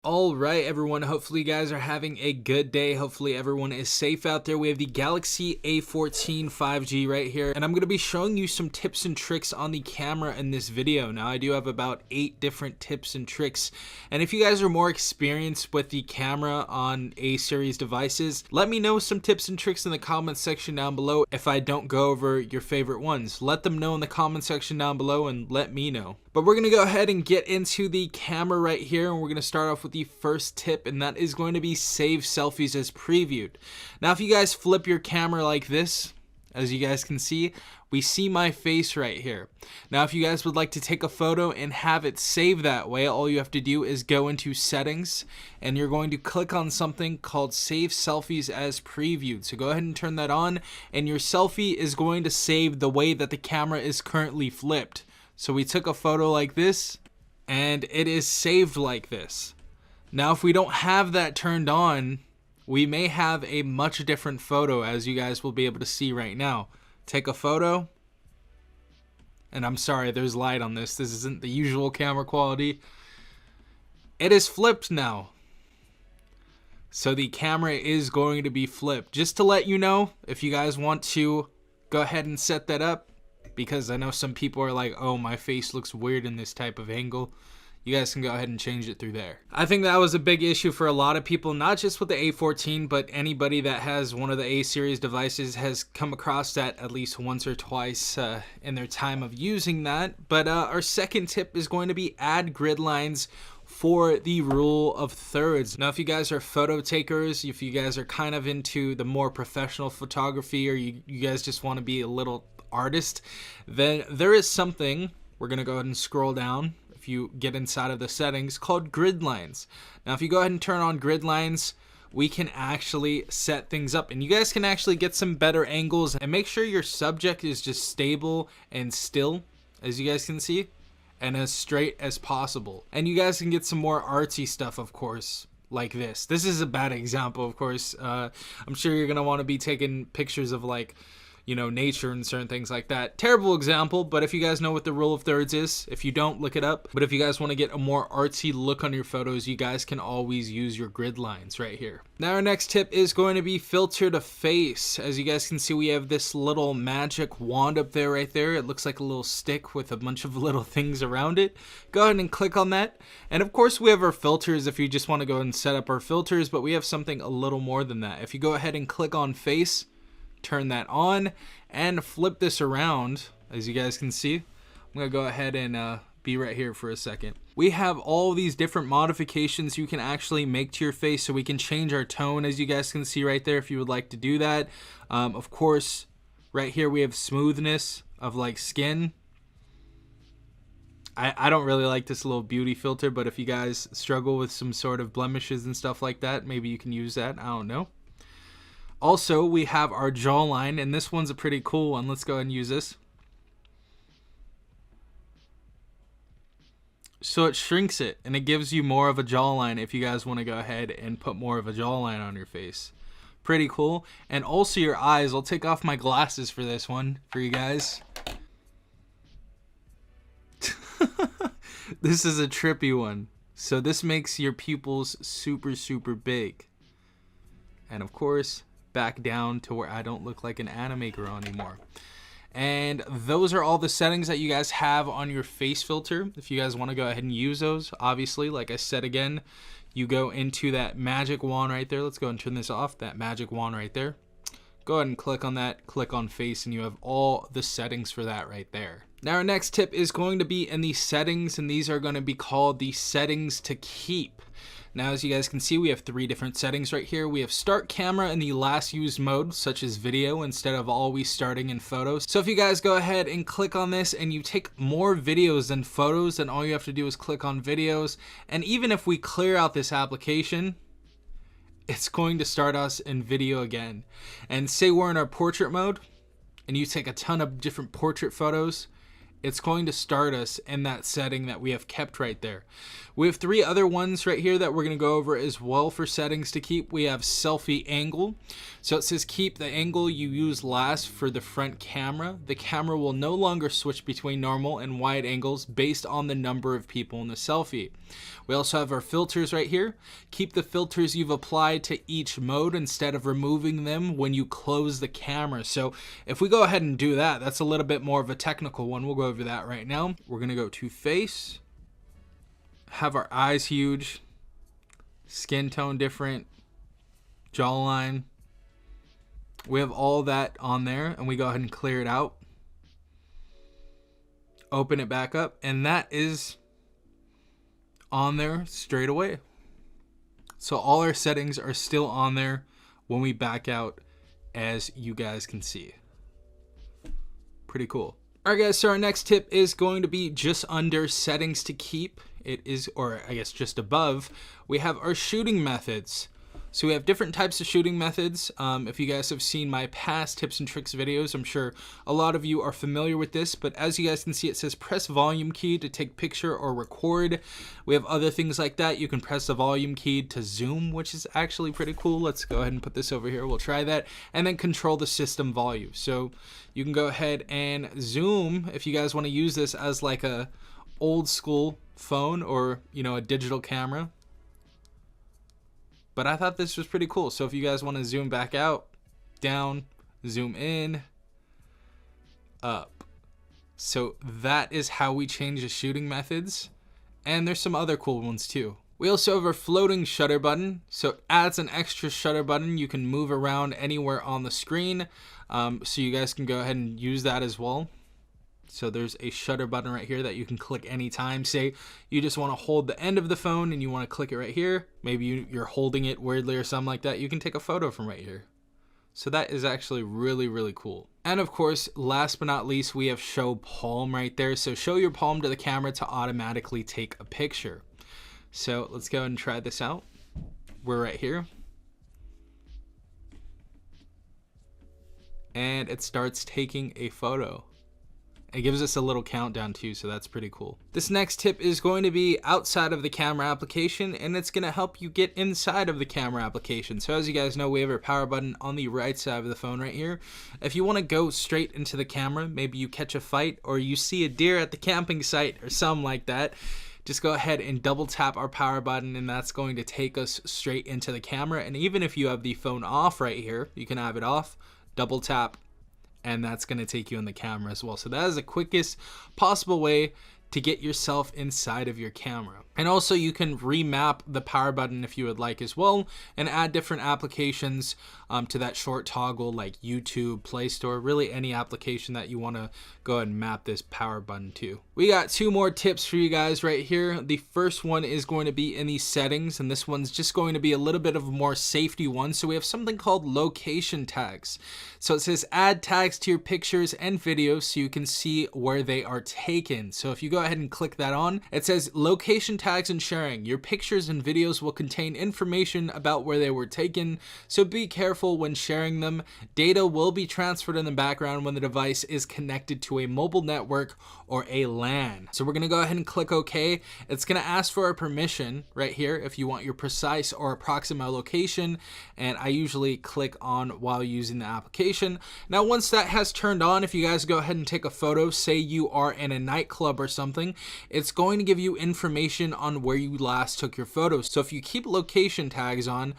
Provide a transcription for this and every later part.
All right, everyone. Hopefully, you guys are having a good day. Hopefully, everyone is safe out there. We have the Galaxy A14 5G right here, and I'm going to be showing you some tips and tricks on the camera in this video. Now, I do have about 8 different tips and tricks, and if you guys are more experienced with the camera on A series devices, let me know some tips and tricks in the comments section down below. If I don't go over your favorite ones, let them know in the comment section down below and let me know. But we're going to go ahead and get into the camera right here, and we're going to start off with the first tip, and that is going to be save selfies as previewed. Now, if you guys flip your camera like this, as you guys can see, we see my face right here. Now, if you guys would like to take a photo and have it saved that way, all you have to do is go into settings, and you're going to click on something called save selfies as previewed. So go ahead and turn that on, and your selfie is going to save the way that the camera is currently flipped. So we took a photo like this, and it is saved like this. Now, if we don't have that turned on, we may have a much different photo, as you guys will be able to see right now. Take a photo, and I'm sorry, there's light on this. This isn't the usual camera quality. It is flipped now. So the camera is going to be flipped. Just to let you know, if you guys want to go ahead and set that up, because I know some people are like, oh, my face looks weird in this type of angle. You guys can go ahead and change it through there. I think that was a big issue for a lot of people, not just with the A14, but anybody that has one of the A series devices has come across that at least once or twice in their time of using that. But our second tip is going to be add grid lines for the rule of thirds. Now, if you guys are photo takers, if you guys are kind of into the more professional photography, or you guys just want to be a little artist, then there is something, we're going to go ahead and scroll down, if you get inside of the settings, called grid lines. Now, if you go ahead and turn on grid lines, we can actually set things up, and you guys can actually get some better angles, and make sure your subject is just stable and still, as you guys can see, and as straight as possible. And you guys can get some more artsy stuff, of course, like this. This is a bad example, of course. I'm sure you're going to want to be taking pictures of, like, you know, nature and certain things like that. Terrible example, but if you guys know what the rule of thirds is, if you don't, look it up. But if you guys want to get a more artsy look on your photos, you guys can always use your grid lines right here. Now, our next tip is going to be filter to face. As you guys can see, we have this little magic wand up there right there. It looks like a little stick with a bunch of little things around it. Go ahead and click on that. And of course, we have our filters if you just want to go and set up our filters, but we have something a little more than that. If you go ahead and click on face, turn that on, and flip this around, as you guys can see. I'm gonna go ahead and be right here for a second. We have all these different modifications you can actually make to your face, so we can change our tone, as you guys can see right there, if you would like to do that. Of course, right here we have smoothness of like skin. I don't really like this little beauty filter, but if you guys struggle with some sort of blemishes and stuff like that, maybe you can use that. I don't know. Also, we have our jawline, and this one's a pretty cool one. Let's go ahead and use this. So it shrinks it, and it gives you more of a jawline if you guys want to go ahead and put more of a jawline on your face. Pretty cool. And also your eyes. I'll take off my glasses for this one for you guys. This is a trippy one. So this makes your pupils super, super big. And of course, back down to where I don't look like an anime girl anymore. And those are all the settings that you guys have on your face filter. If you guys want to go ahead and use those, obviously, like I said again, you go into that magic wand right there. Let's go and turn this off, that magic wand right there. Go ahead and click on that, click on face, and you have all the settings for that right there. Now, our next tip is going to be in the settings, and these are going to be called the settings to keep. Now, as you guys can see, we have 3 different settings right here. We have start camera in the last used mode, such as video, instead of always starting in photos. So if you guys go ahead and click on this and you take more videos than photos, then all you have to do is click on videos. And even if we clear out this application, it's going to start us in video again. And say we're in our portrait mode and you take a ton of different portrait photos, it's going to start us in that setting that we have kept right there. We have 3 other ones right here that we're going to go over as well for settings to keep. We have selfie angle. So it says keep the angle you use last for the front camera. The camera will no longer switch between normal and wide angles based on the number of people in the selfie. We also have our filters right here. Keep the filters you've applied to each mode instead of removing them when you close the camera. So if we go ahead and do that, that's a little bit more of a technical one. We'll go over that right now. We're gonna go to face, have our eyes huge, skin tone different, jawline. We have all that on there, and we go ahead and clear it out. Open it back up, and that is on there straight away. So all our settings are still on there when we back out, as you guys can see. Pretty cool. All right, guys, so our next tip is going to be just under settings to keep. It is, or I guess just above, we have our shooting methods. So we have different types of shooting methods. If you guys have seen my past tips and tricks videos, I'm sure a lot of you are familiar with this, but as you guys can see, it says press volume key to take picture or record. We have other things like that. You can press the volume key to zoom, which is actually pretty cool. Let's go ahead and put this over here. We'll try that, and then control the system volume. So you can go ahead and zoom if you guys want to use this as like a old school phone or, you know, a digital camera. But I thought this was pretty cool. So if you guys want to zoom back out, down, zoom in, up. So that is how we change the shooting methods. And there's some other cool ones too. We also have our floating shutter button. So it adds an extra shutter button. You can move around anywhere on the screen. So you guys can go ahead and use that as well. So there's a shutter button right here that you can click anytime. Say you just want to hold the end of the phone and you want to click it right here. Maybe you're holding it weirdly or something like that. You can take a photo from right here. So that is actually really, really cool. And of course, last but not least, we have show palm right there. So show your palm to the camera to automatically take a picture. So let's go ahead and try this out. We're right here. And it starts taking a photo. It gives us a little countdown too, so that's pretty cool. This next tip is going to be outside of the camera application, and it's going to help you get inside of the camera application. So as you guys know, we have our power button on the right side of the phone right here. If you want to go straight into the camera, maybe you catch a fight or you see a deer at the camping site or something like that, just go ahead and double tap our power button, and that's going to take us straight into the camera. And even if you have the phone off right here, you can have it off, double tap, and that's going to take you in the camera as well. So that is the quickest possible way to get yourself inside of your camera. And also you can remap the power button if you would like as well, and add different applications to that short toggle like YouTube, Play Store, really any application that you want to go ahead and map this power button to. We got two more tips for you guys right here. The first one is going to be in the settings, and this one's just going to be a little bit of a more safety one. So we have something called location tags. So it says add tags to your pictures and videos so you can see where they are taken. So if you go ahead and click that on, it says location tags and sharing. Your pictures and videos will contain information about where they were taken, so be careful when sharing them. Data will be transferred in the background when the device is connected to a mobile network or a LAN. So we're going to go ahead and click OK. It's going to ask for a permission right here if you want your precise or approximate location, and I usually click on while using the application. Now once that has turned on, if you guys go ahead and take a photo, say you are in a nightclub or something, it's going to give you information on where you last took your photos. So if you keep location tags on,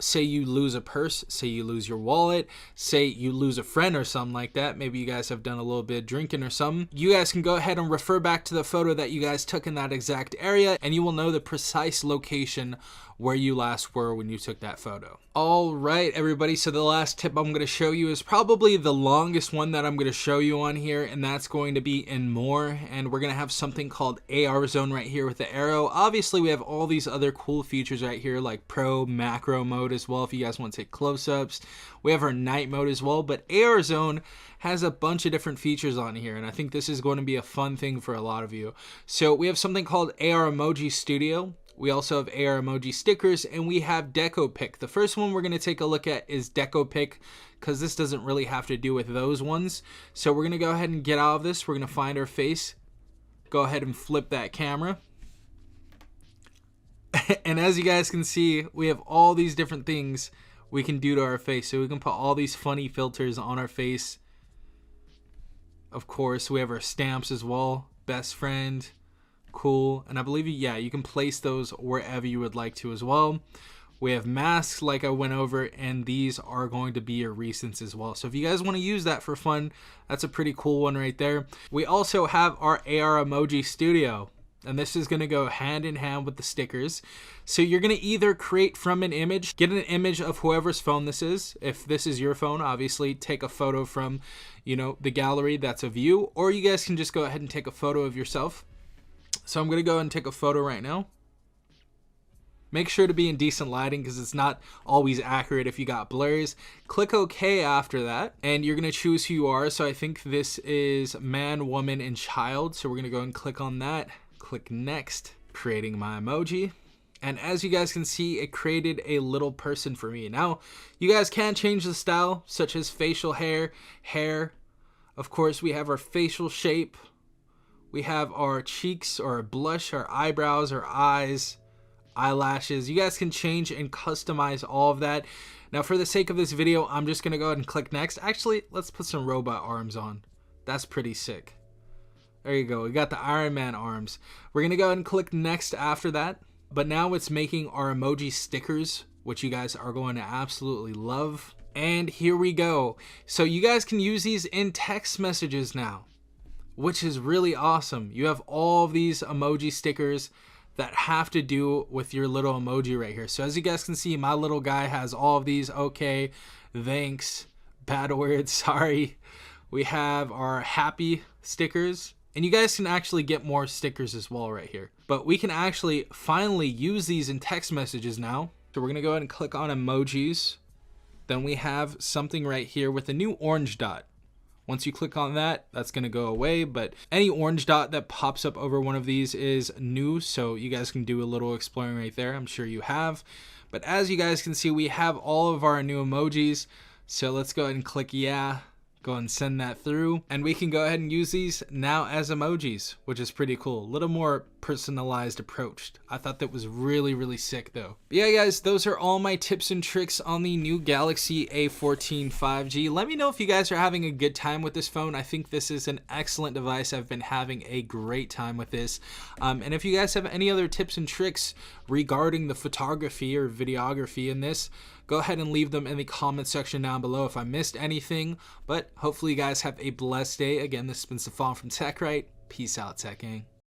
say you lose a purse, say you lose your wallet, say you lose a friend or something like that, maybe you guys have done a little bit of drinking or something, you guys can go ahead and refer back to the photo that you guys took in that exact area, and you will know the precise location where you last were when you took that photo. All right, everybody, so the last tip I'm going to show you is probably the longest one that I'm going to show you on here, and that's going to be in more, and we're going to have something called AR zone right here with the arrow. Obviously, we have all these other cool features right here like pro, macro mode as well if you guys want to take close-ups. We have our night mode as well, but AR zone has a bunch of different features on here, and I think this is going to be a fun thing for a lot of you. So we have something called AR Emoji Studio. We also have AR emoji stickers, and we have Deco Pick. The first one we're going to take a look at is Deco Pick, because this doesn't really have to do with those ones. So we're going to go ahead and get out of this. We're going to find our face. Go ahead and flip that camera. And as you guys can see, we have all these different things we can do to our face. So we can put all these funny filters on our face. Of course, we have our stamps as well. Best friend, Cool. And I believe, yeah, you can place those wherever you would like to as well. We have masks like I went over, and these are going to be your recents as well. So if you guys want to use that for fun, that's a pretty cool one right there. We also have our AR Emoji Studio, and this is going to go hand in hand with the stickers. So you're going to either create from an image, get an image of whoever's phone this is. If this is your phone, obviously take a photo from, you know, the gallery that's of you, or you guys can just go ahead and take a photo of yourself. So I'm going to go ahead and take a photo right now. Make sure to be in decent lighting because it's not always accurate if you got blurs. Click OK after that, and you're going to choose who you are. So I think this is man, woman, and child. So we're going to go and click on that. Click next, creating my emoji. And as you guys can see, it created a little person for me. Now, you guys can change the style, such as facial hair. Of course, we have our facial shape. We have our cheeks, or our blush, our eyebrows, our eyes, eyelashes. You guys can change and customize all of that. Now, for the sake of this video, I'm just going to go ahead and click next. Actually, let's put some robot arms on. That's pretty sick. There you go. We got the Iron Man arms. We're going to go ahead and click next after that. But now it's making our emoji stickers, which you guys are going to absolutely love. And here we go. So you guys can use these in text messages now, which is really awesome. You have all of these emoji stickers that have to do with your little emoji right here. So as you guys can see, my little guy has all of these. Okay, thanks, bad words, sorry. We have our happy stickers, and you guys can actually get more stickers as well right here. But we can actually finally use these in text messages now. So we're gonna go ahead and click on emojis. Then we have something right here with a new orange dot. Once you click on that, that's going to go away, but any orange dot that pops up over one of these is new, so you guys can do a little exploring right there. I'm sure you have. But as you guys can see, we have all of our new emojis. So let's go ahead and click yeah. Go ahead and send that through, and we can go ahead and use these now as emojis, which is pretty cool. A little more personalized approach. I thought that was really, really sick though. But yeah, guys, those are all my tips and tricks on the new Galaxy A14 5G. Let me know if you guys are having a good time with this phone. I think this is an excellent device. I've been having a great time with this. And if you guys have any other tips and tricks regarding the photography or videography in this, go ahead and leave them in the comment section down below if I missed anything. But hopefully you guys have a blessed day. Again, this has been Stefan from TechRight. Peace out, Tech Gang.